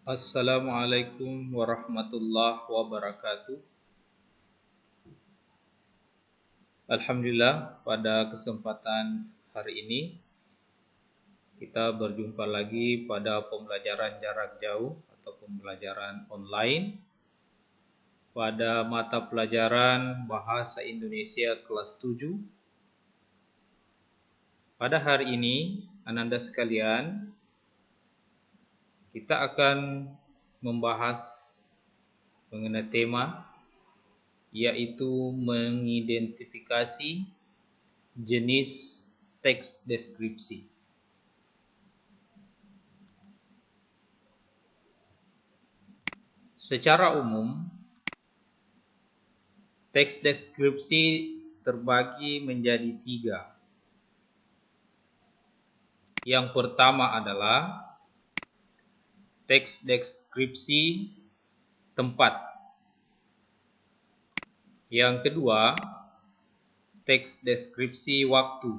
Assalamualaikum warahmatullahi wabarakatuh. Alhamdulillah, pada kesempatan hari ini kita berjumpa lagi pada pembelajaran jarak jauh atau pembelajaran online pada mata pelajaran Bahasa Indonesia kelas 7. Pada hari ini, Ananda sekalian, kita akan membahas mengenai tema yaitu mengidentifikasi jenis teks deskripsi. Secara umum, teks deskripsi terbagi menjadi 3. Yang pertama adalah teks deskripsi tempat. Yang kedua, teks deskripsi waktu.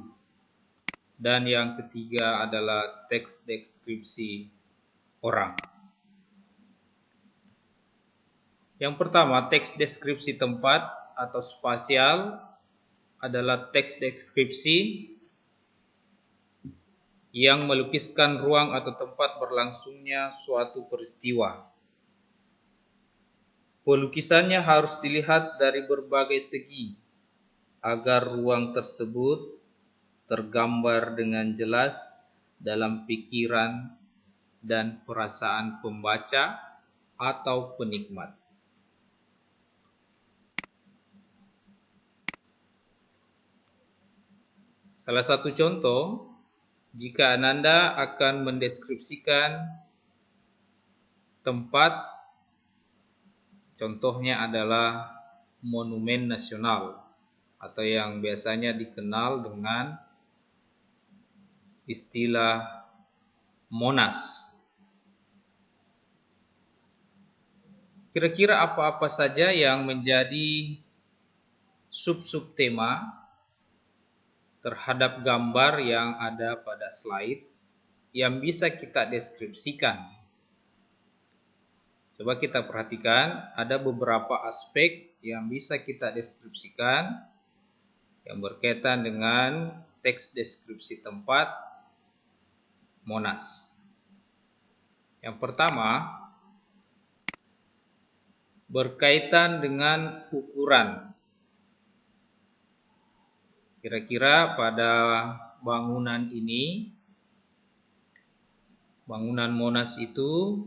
Dan yang ketiga adalah teks deskripsi orang. Yang pertama, teks deskripsi tempat atau spasial adalah teks deskripsi yang melukiskan ruang atau tempat berlangsungnya suatu peristiwa. Pelukisannya harus dilihat dari berbagai segi agar ruang tersebut tergambar dengan jelas dalam pikiran dan perasaan pembaca atau penikmat. Salah satu contoh, jika Ananda akan mendeskripsikan tempat, contohnya adalah monumen nasional atau yang biasanya dikenal dengan istilah Monas. Kira-kira apa-apa saja yang menjadi sub-sub tema terhadap gambar yang ada pada slide yang bisa kita deskripsikan. Coba kita perhatikan, ada beberapa aspek yang bisa kita deskripsikan yang berkaitan dengan teks deskripsi tempat Monas. Yang pertama, berkaitan dengan ukuran. Kira-kira pada bangunan ini, bangunan Monas itu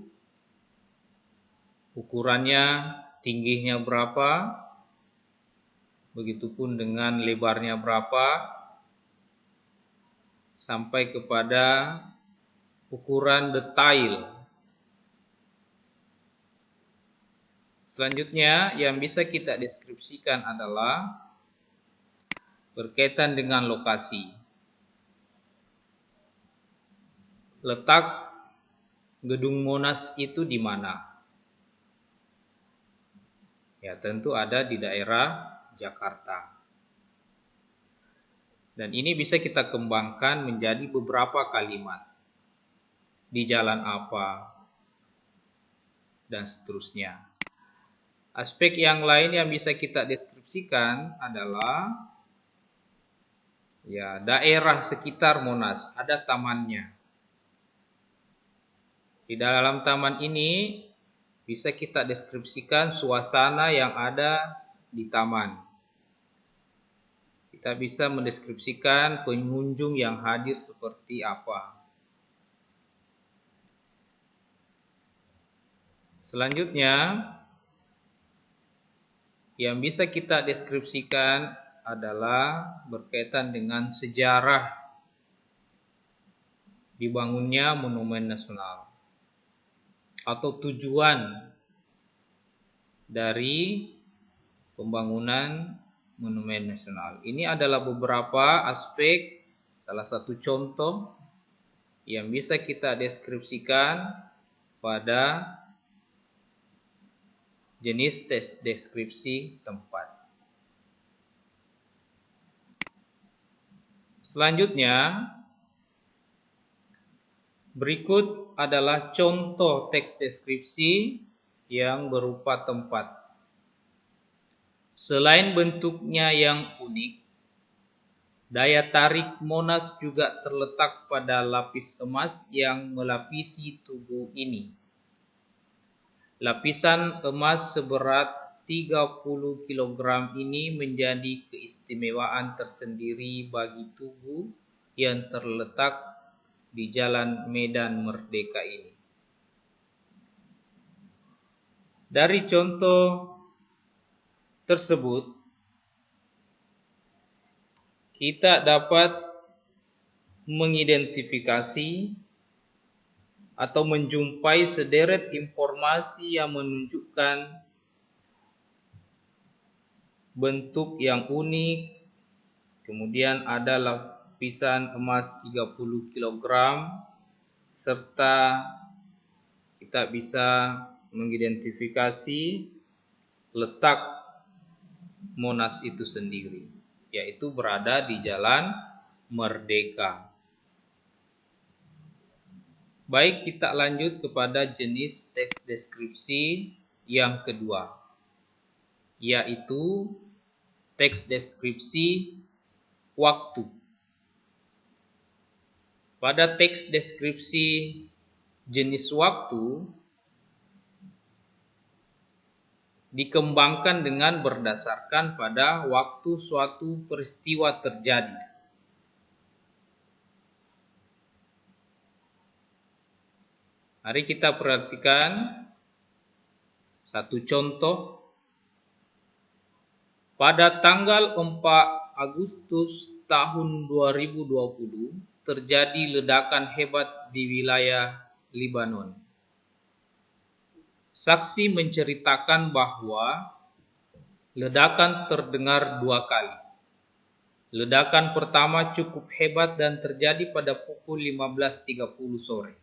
ukurannya tingginya berapa, begitupun dengan lebarnya berapa, sampai kepada ukuran detail. Selanjutnya yang bisa kita deskripsikan adalah berkaitan dengan lokasi. Letak gedung Monas itu di mana? Ya, tentu ada di daerah Jakarta. Dan ini bisa kita kembangkan menjadi beberapa kalimat. Di jalan apa? Dan seterusnya. Aspek yang lain yang bisa kita deskripsikan adalah daerah sekitar Monas, ada tamannya. Di dalam taman ini bisa kita deskripsikan suasana yang ada di taman. Kita bisa mendeskripsikan pengunjung yang hadir seperti apa. Selanjutnya, yang bisa kita deskripsikan adalah berkaitan dengan sejarah dibangunnya monumen nasional atau tujuan dari pembangunan monumen nasional. Ini adalah beberapa aspek, salah satu contoh yang bisa kita deskripsikan pada jenis deskripsi tempat. Selanjutnya, Berikut adalah contoh teks deskripsi yang berupa tempat. Selain bentuknya yang unik, daya tarik Monas juga terletak pada lapis emas yang melapisi tugu ini. Lapisan emas seberat 30 kg ini menjadi keistimewaan tersendiri bagi tugu yang terletak di Jalan Medan Merdeka ini. Dari contoh tersebut, kita dapat mengidentifikasi atau menjumpai sederet informasi yang menunjukkan bentuk yang unik, kemudian ada lapisan emas 30 kg, serta kita bisa mengidentifikasi letak Monas itu sendiri, yaitu berada di Jalan Merdeka. Baik, kita lanjut kepada jenis teks deskripsi yang kedua, yaitu teks deskripsi waktu. Pada teks deskripsi jenis waktu dikembangkan dengan berdasarkan pada waktu suatu peristiwa terjadi. Mari kita perhatikan satu contoh. Pada tanggal 4 Agustus tahun 2020 terjadi ledakan hebat di wilayah Lebanon. Saksi menceritakan bahwa ledakan terdengar 2 kali. Ledakan pertama cukup hebat dan terjadi pada pukul 15.30 sore.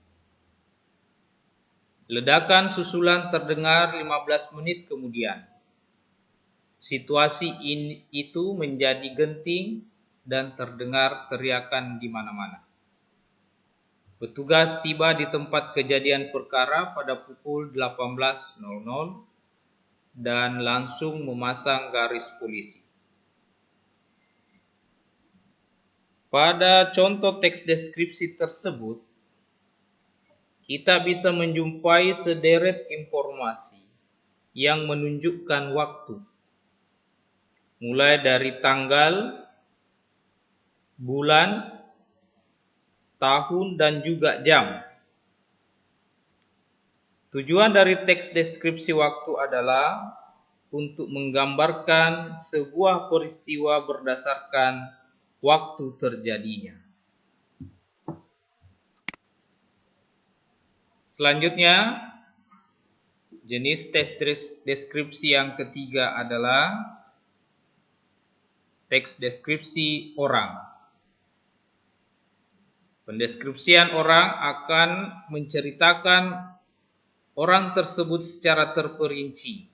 Ledakan susulan terdengar 15 menit kemudian. Situasi itu menjadi genting dan terdengar teriakan di mana-mana. Petugas tiba di tempat kejadian perkara pada pukul 18.00 dan langsung memasang garis polisi. Pada contoh teks deskripsi tersebut, kita bisa menjumpai sederet informasi yang menunjukkan waktu, mulai dari tanggal, bulan, tahun, dan juga jam. Tujuan dari teks deskripsi waktu adalah untuk menggambarkan sebuah peristiwa berdasarkan waktu terjadinya. Selanjutnya, jenis teks deskripsi yang ketiga adalah teks deskripsi orang. Pendeskripsian orang akan menceritakan orang tersebut secara terperinci.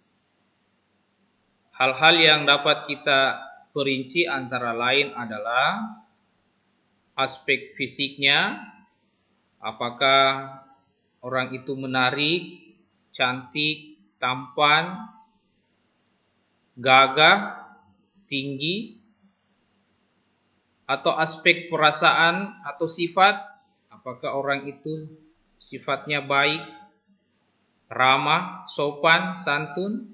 Hal-hal yang dapat kita perinci antara lain adalah aspek fisiknya, apakah orang itu menarik, cantik, tampan, gagah, tinggi, atau aspek perasaan atau sifat, apakah orang itu sifatnya baik, ramah, sopan, santun,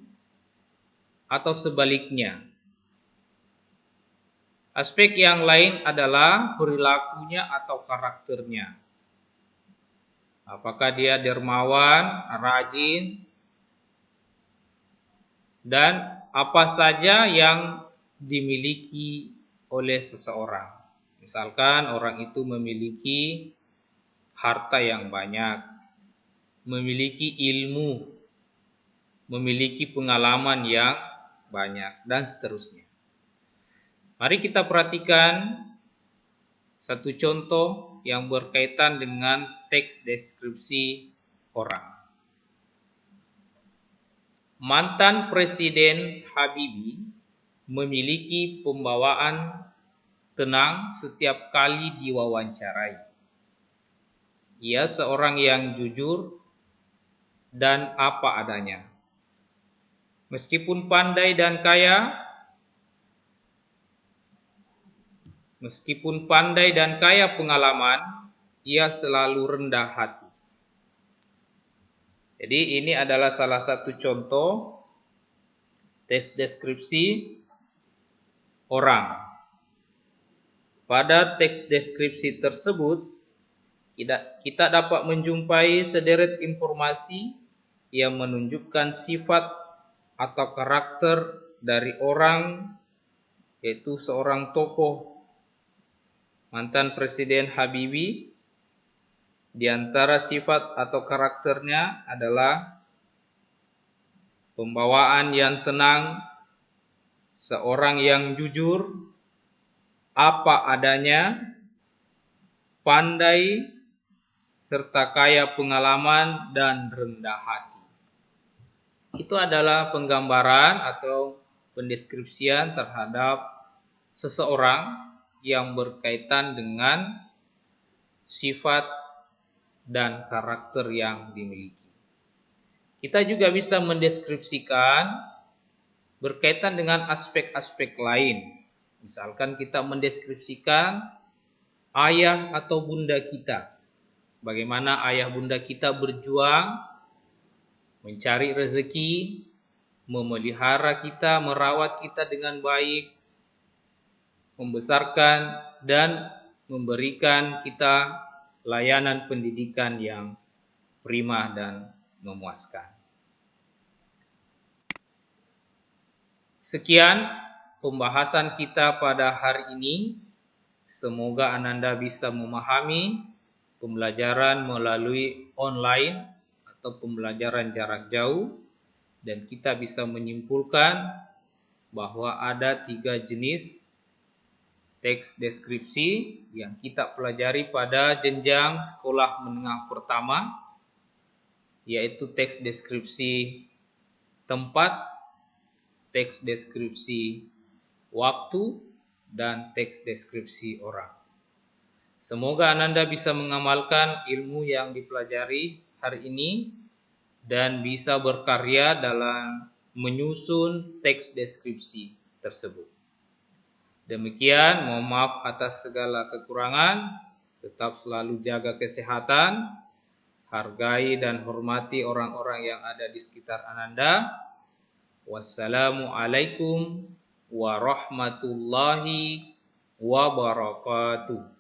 atau sebaliknya. Aspek yang lain adalah perilakunya atau karakternya. Apakah dia dermawan, rajin, dan apa saja yang dimiliki oleh seseorang. Misalkan orang itu memiliki harta yang banyak, memiliki ilmu, memiliki pengalaman yang banyak, dan seterusnya. Mari kita perhatikan satu contoh yang berkaitan dengan teks deskripsi orang. Mantan Presiden Habibie memiliki pembawaan tenang setiap kali diwawancarai. Ia seorang yang jujur dan apa adanya. Meskipun pandai dan kaya pengalaman, ia selalu rendah hati. Jadi ini adalah salah satu contoh teks deskripsi orang. Pada teks deskripsi tersebut, kita dapat menjumpai sederet informasi yang menunjukkan sifat atau karakter dari orang, yaitu seorang tokoh mantan Presiden Habibie. Di antara sifat atau karakternya adalah pembawaan yang tenang, seorang yang jujur, apa adanya, pandai, serta kaya pengalaman dan rendah hati. Itu adalah penggambaran atau pendeskripsian terhadap seseorang yang berkaitan dengan sifat dan karakter yang dimiliki. Kita juga bisa mendeskripsikan berkaitan dengan aspek-aspek lain. Misalkan kita mendeskripsikan ayah atau bunda kita. Bagaimana ayah bunda kita berjuang mencari rezeki, memelihara kita, merawat kita dengan baik, membesarkan dan memberikan kita layanan pendidikan yang prima dan memuaskan. Sekian pembahasan kita pada hari ini. Semoga Ananda bisa memahami pembelajaran melalui online atau pembelajaran jarak jauh, dan kita bisa menyimpulkan bahwa ada 3 jenis teks deskripsi yang kita pelajari pada jenjang sekolah menengah pertama, yaitu teks deskripsi tempat, teks deskripsi waktu, dan teks deskripsi orang. Semoga Ananda bisa mengamalkan ilmu yang dipelajari hari ini dan bisa berkarya dalam menyusun teks deskripsi tersebut. Demikian, mohon maaf atas segala kekurangan. Tetap selalu jaga kesehatan, hargai dan hormati orang-orang yang ada di sekitar Ananda. Wassalamualaikum warahmatullahi wabarakatuh.